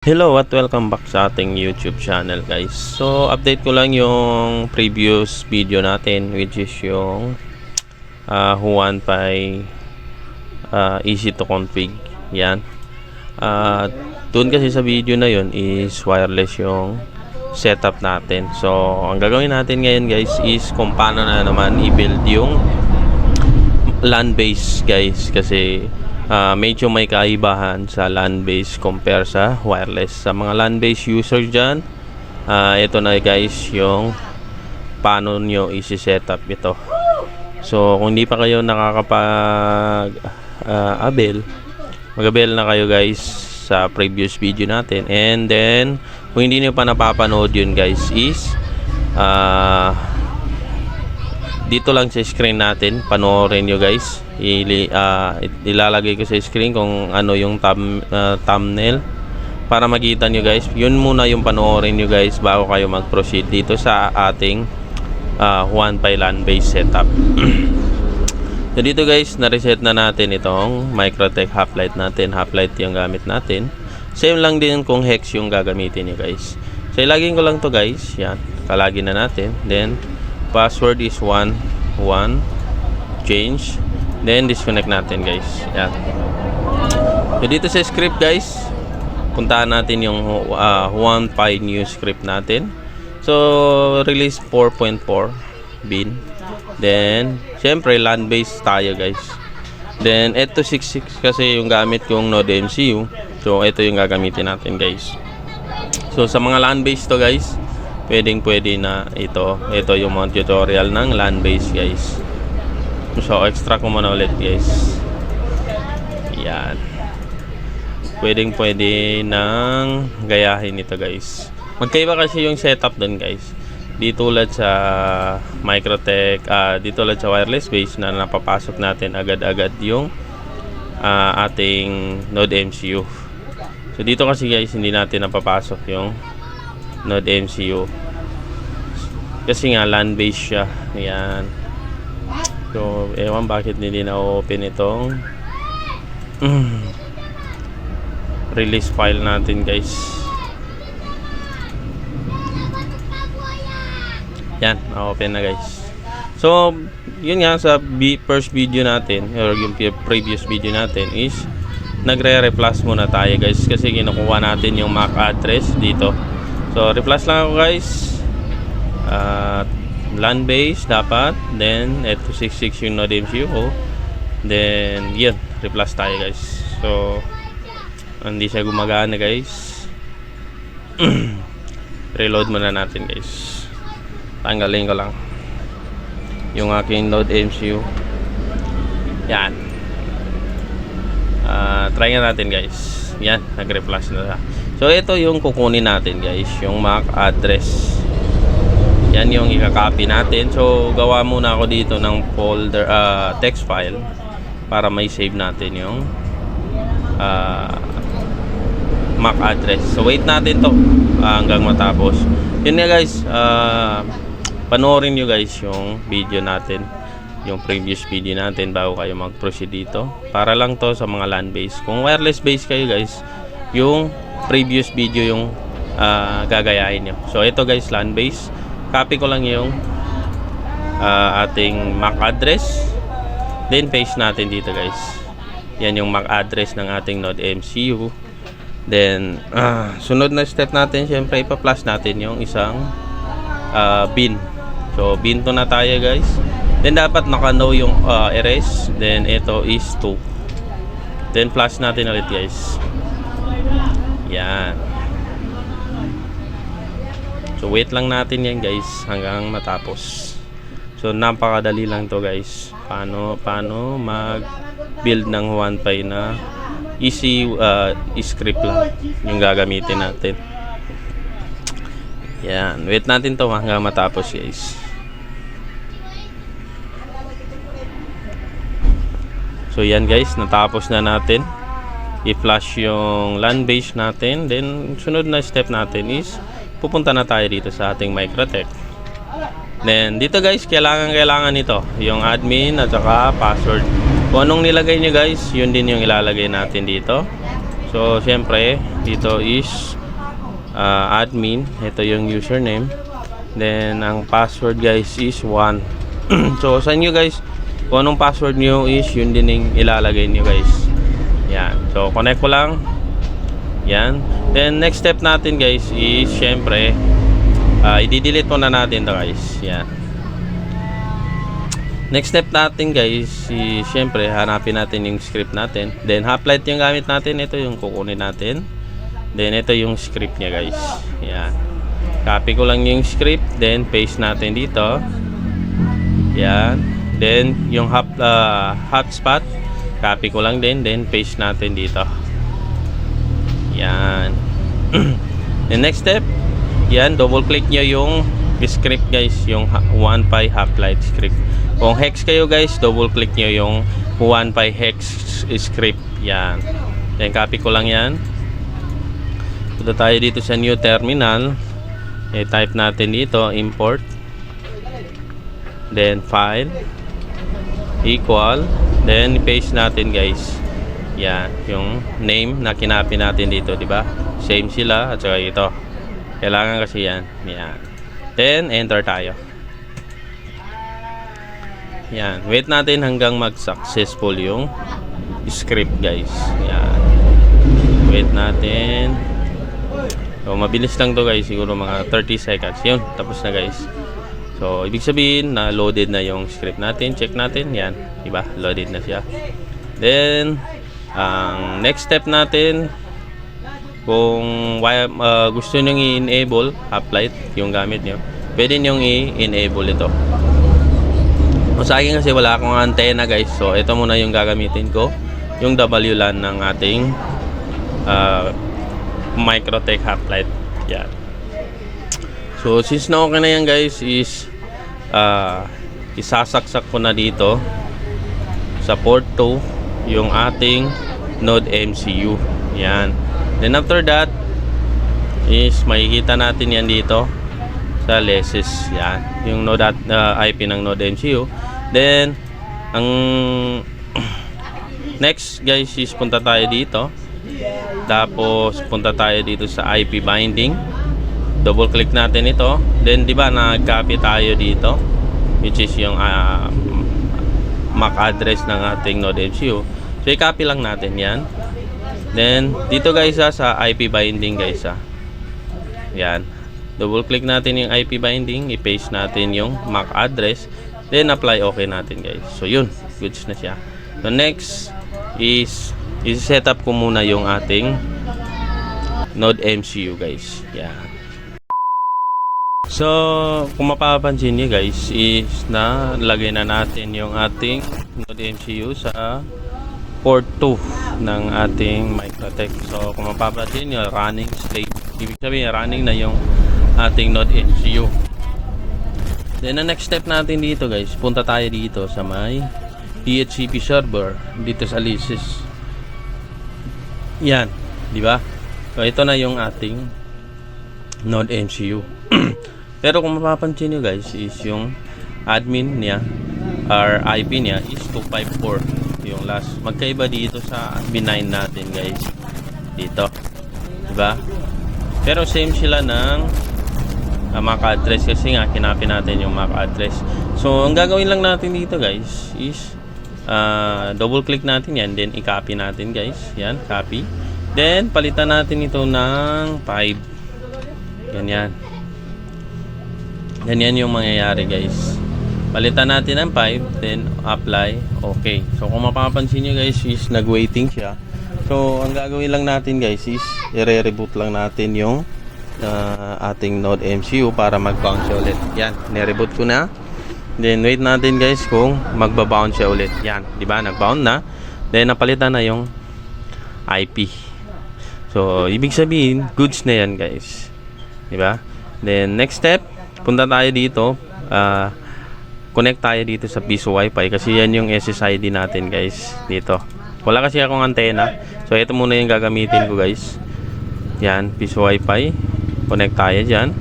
Hello at welcome back sa ating YouTube channel guys. So update ko lang yung previous video natin, which is yung Huanpai easy to config. Yan. Doon kasi sa video na yun is wireless yung setup natin. So ang gagawin natin ngayon guys is kung paano na naman i-build yung LAN base guys, kasi medyo may kaibahan sa LAN base compare sa wireless. Sa mga LAN base user dyan, ito na guys yung paano nyo isi-setup ito. So kung hindi pa kayo nakakapag mag-abel na kayo guys sa previous video natin. And then kung hindi nyo pa napapanood yun guys is dito lang sa screen natin, panoorin nyo guys. Ilalagay ko sa screen kung ano yung thumbnail para makita nyo guys. Yun muna yung panoorin nyo guys bago kayo mag-proceed dito sa ating Huanpai LAN base setup. So dito guys, na-reset na natin itong MikroTik half-light natin. Half-light yung gamit natin. Same lang din kung hex yung gagamitin nyo guys. So ilagin ko lang to guys. Yan, kalagin na natin. Then password is 1 change, then disconnect natin guys. Yan. So dito sa script guys, puntahan natin yung Huanpai new script natin. So release 4.4 bin, then syempre LAN base tayo guys. Then 8266 kasi yung gamit kong Node MCU, so ito yung gagamitin natin guys. So sa mga LAN base to guys, pwede na ito yung mga tutorial ng LAN base guys. So extra ko muna ulit guys. Yan, pwede nang gayahin ito guys. Magkaiba kasi yung setup dun guys. Dito tulad sa MikroTik, dito tulad sa wireless base na napapasok natin agad-agad yung ating Node MCU. So dito kasi guys hindi natin napapasok yung Node MCU kasi nga LAN base siya. Ayan. So ewan bakit hindi na open itong release file natin guys. Yan, open na guys. So yun nga, sa first video natin or yung previous video natin is nagre-reflash muna tayo guys, kasi kinukuha natin yung MAC address dito. So reflash lang ako guys. LAN base dapat, then 8266 yung Node MCU ko. Then yun, reflash tayo guys. So hindi siya gumagana guys. Reload muna natin guys. Tanggalin ko lang yung aking Node MCU. Yan. Try nga natin guys. Yan, nag-reflash na siya. So ito yung kukunin natin guys, yung MAC address. Yan yung i-copy natin. So gawa muna ako dito ng folder, text file, para may save natin yung MAC address. So wait natin to hanggang matapos. Yun nga guys, panoorin nyo guys yung video natin, yung previous video natin bago kayo mag-proceed dito. Para lang to sa mga LAN base. Kung wireless base kayo guys, yung previous video yung gagayahin nyo. So ito guys, LAN base. Copy ko lang yung ating MAC address, then paste natin dito guys. Yan yung MAC address ng ating Node MCU. Then sunod na step natin, syempre ipa-flash natin yung isang bin. So bin to na tayo guys. Then dapat naka-no yung erase. Then ito is 2. Then flash natin ulit guys. Yan. So wait lang natin yan guys hanggang matapos. So napakadali lang to guys. Paano mag-build ng Huanpai na easy script lang yung gagamitin natin. Yan, wait natin to hanggang matapos guys. So yan guys, natapos na natin i-flash yung LAN base natin. Then sunod na step natin is pupunta na tayo dito sa ating MikroTik. Then dito guys, kailangan nito yung admin at saka password. Kung anong nilagay nyo guys, yun din yung ilalagay natin dito. So syempre dito is admin. Ito yung username. Then ang password guys is 1. So sa inyo guys, kung anong password nyo is yun din yung ilalagay nyo guys. Yan. So connect ko lang. Yan. Then next step natin guys is syempre i-delete muna natin to guys. Yan. Next step natin guys is syempre hanapin natin yung script natin. Then Hoplite yung gamit natin. Ito yung kukunin natin. Then ito yung script nya guys. Yan. Copy ko lang yung script. Then paste natin dito. Yan. Then yung hotspot copy ko lang din. Then paste natin dito. Yan. The next step, yan, double click nyo yung script guys, yung 1.py Hoplite script. Kung hex kayo guys, double click nyo yung 1.py hex script. Yan. Then copy ko lang yan. Punta tayo dito sa new terminal. I-type natin dito import. Then file equal. Then paste natin guys. Yan, yung name na kinapin natin dito, di ba? Same sila at saka ito. Kailangan kasi yan. Yan. Then enter tayo. Yan, wait natin hanggang mag-successful yung script guys. Yan. Wait natin. So mabilis lang to guys, siguro mga 30 seconds. Yun, tapos na guys. So ibig sabihin na loaded na yung script natin. Check natin, yan, di ba? Loaded na siya. Then ang next step natin, kung gusto nyo i-enable Hoplite yung gamit nyo, pwede nyo i-enable ito. O sa akin kasi wala akong antenna guys, so ito muna yung gagamitin ko, yung WLAN ng ating Microtech Hoplite. Yan. So since na okay na yan guys, is isasaksak ko na dito sa port 2 yung ating Node MCU. Yan. Then after that is makikita natin yan dito sa leases. Yan. Yung node IP ng Node MCU. Then ang next guys is punta tayo dito. Tapos punta tayo dito sa IP binding. Double click natin ito. Then di ba nag-copy tayo dito, which is yung MAC address ng ating Node MCU. So i-copy lang natin yan. Then dito guys sa IP binding guys yan, double click natin yung IP binding, i-paste natin yung MAC address, then apply okay natin guys. So yun, goods na siya. So next is i-set up ko muna yung ating Node MCU guys. Yan. So kung mapapansin niyo guys is na lagay na natin yung ating Node MCU sa port 2 ng ating Microtech. So kung mapapansin nyo, running state, ibig sabihin running na yung ating Node MCU. Then the next step natin dito guys, punta tayo dito sa may DHCP server dito sa leases. Yan, di ba? So ito na yung ating Node MCU. Pero kung mapapansin nyo guys is yung admin niya or IP niya is 254 yung last. Magkaiba dito sa B9 natin guys dito, diba? Pero same sila ng MAC address kasi nga kinapin natin yung MAC address. So ang gagawin lang natin dito guys is double click natin yan, then i-copy natin guys. Yan, copy. Then palitan natin ito ng 5. Ganyan. Ganyan yung mangyayari guys. Palitan natin ng 5, then apply, okay. So kung mapapansin nyo guys is nag-waiting siya. So ang gagawin lang natin guys is i-reboot lang natin yung ating Node MCU para mag-bounce siya ulit. Yan, ni-reboot ko na. Then wait natin guys kung magba-bounce siya ulit. Yan, di ba? Nag-bounce na. Then napalitan na yung IP. So ibig sabihin goods na yan guys. Di ba? Then next step, punta tayo dito. Connect tayo dito sa piso wifi kasi yan yung SSID natin guys dito. Wala kasi akong antena, so ito muna yung gagamitin ko guys. Yan, piso wifi, connect tayo dyan.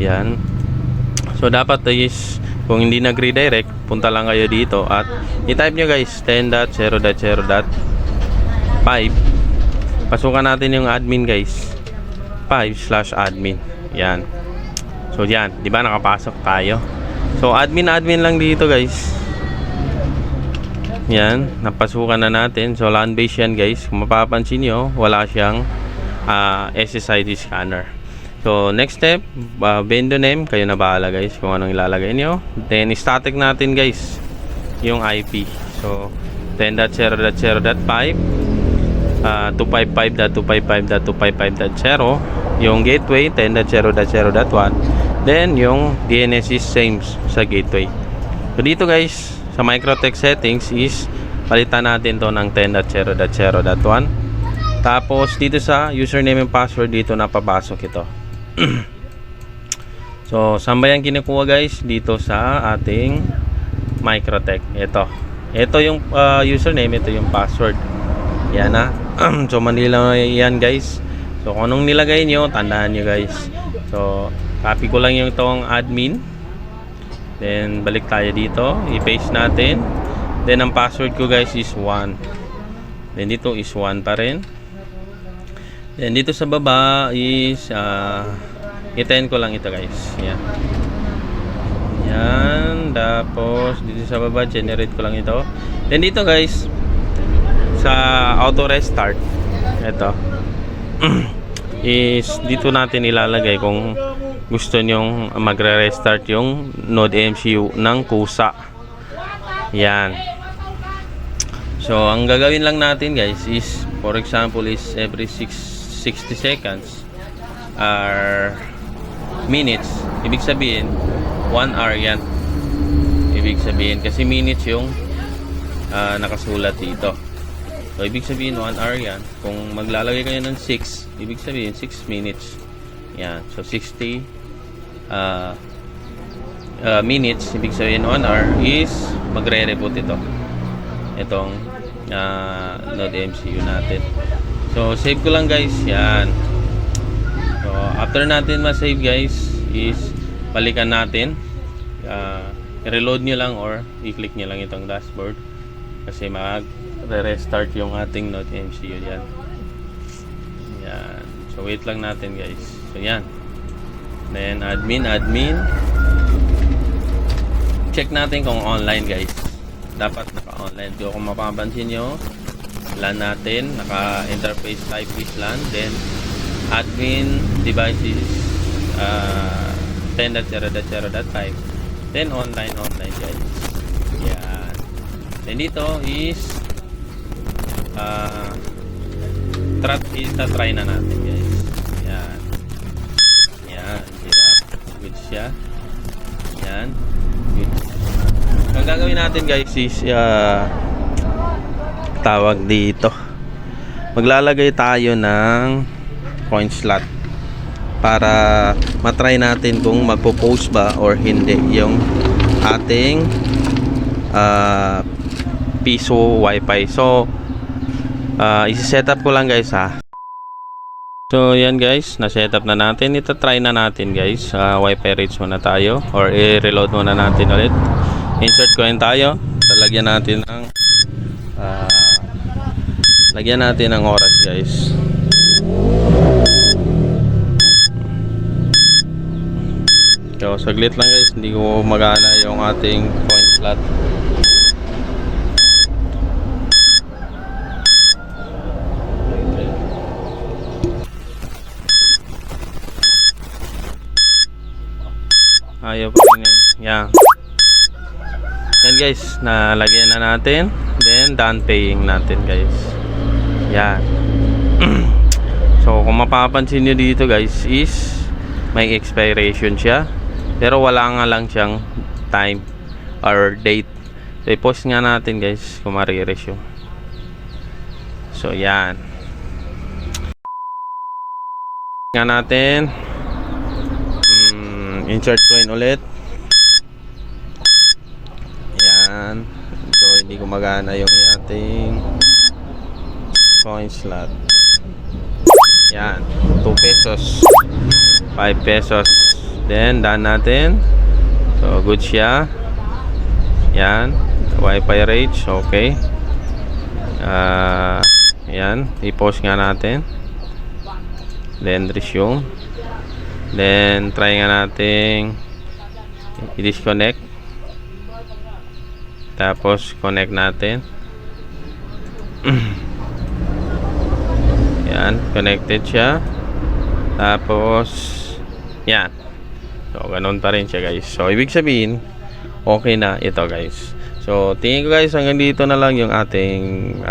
Yan. So dapat is kung hindi nag-redirect, punta lang kayo dito at i-type nyo guys 10.0.0.5 pasukan natin yung admin guys. 5/admin. Yan. So yan, di ba nakapasok tayo? So admin lang dito guys. Yan, napasukan na natin. So land base yan guys. Kung mapapansin nyo, wala siyang SSID scanner. So next step, vendor name, kayo na bahala guys kung anong ilalagay nyo. Then static natin guys yung IP. So 10.0.0.5 255.255.255.0. Yung gateway 10.0.0.1. Then yung DNS is same sa gateway. So dito guys sa Microtech settings is palitan natin to ng 10.0.0.1. Tapos dito sa username and password, dito na papasok ito. So saan ba yan kinukuha guys? Dito sa ating Microtech. Ito yung username, ito yung password. Yan na. So manila yan guys. So kung anong nilagay nyo, tandaan nyo guys. So copy ko lang yung itong admin. Then balik tayo dito, i-paste natin. Then ang password ko guys is 1. Then dito is 1 pa rin. Then dito sa baba is i-10 ko lang ito guys. Yan. Yan. Tapos dito sa baba generate ko lang ito. Then dito guys sa auto restart, ito is dito natin ilalagay kung gusto nyong magre-restart yung Node MCU ng kusa. Yan. So ang gagawin lang natin guys is, for example, is every 60 seconds or minutes. Ibig sabihin 1 hour yan. Ibig sabihin kasi minutes yung nakasulat dito. So ibig sabihin 1 hour yan. Kung maglalagay kayo ng 6, ibig sabihin 6 minutes. Yan. So 60 minutes, ibig sabihin 1 hour is magre-reboot itong Node MCU natin. So save ko lang guys. Yan. So after natin ma-save guys is balikan natin, i-reload nyo lang or i-click nyo lang itong dashboard kasi mag-restart yung ating Node MCU. Yan. Yan. So wait lang natin guys. So yan. Then admin, check natin kung online guys. Dapat naka-online. So kung mapapansin nyo, LAN natin, naka-interface type is LAN. Then admin devices 10.0.0.5. Then online guys. Yan. Then dito is try na natin guys. Yan. Yan, diba? Good siya. Yan. Good. Ang gagawin natin guys is tawag dito, maglalagay tayo ng coin slot para matry natin kung magpo-post ba or hindi yung ating piso wifi. So isi-set up ko lang guys ha. So yan guys, na-set up na natin. Ito try na natin guys. Wi-Fi rates muna tayo or i-reload muna natin ulit. Insert coin tayo. Lagyan natin ng oras guys. So saglit lang guys, hindi ko magana yung ating coin slot. Ayaw pa rin yan. Yan guys, nalagyan na natin. Then done paying natin guys. Yan. So kung mapapansin nyo dito guys is may expiration siya, pero wala nga lang siyang time or date. So i-post nga natin guys kung mariresh yung. So yan. Nga natin. Insert coin ulit. Yan. So hindi gumagana yung ating coin slot. Yan. 2 pesos. 5 pesos. Then done natin. So good siya. Yan. Wi-Fi rates. Okay. Ayan, i-pause nga natin. Then resume. Then try nga natin i-disconnect. Tapos connect natin. Yan, connected siya. Tapos yan. So ganun pa rin siya guys. So ibig sabihin okay na ito guys. So tingin ko guys hanggang dito na lang yung ating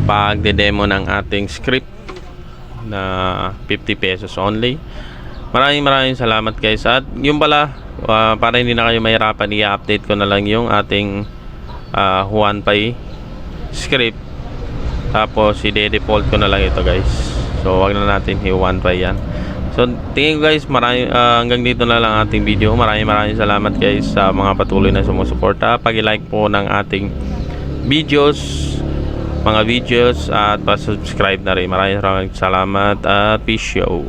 pagde-demo ng ating script na 50 pesos only. Maraming salamat guys. At yung pala para hindi na kayo mahirapan, i-update ko na lang yung ating Huanpai script. Tapos i-default ko na lang ito guys. So wag na natin i-Huanpai yan. So tingin ko guys hanggang dito na lang ating video. Maraming salamat guys sa mga patuloy na sumusuporta. Pag-like po ng ating mga videos at pa-subscribe na rin. Maraming salamat at peace out.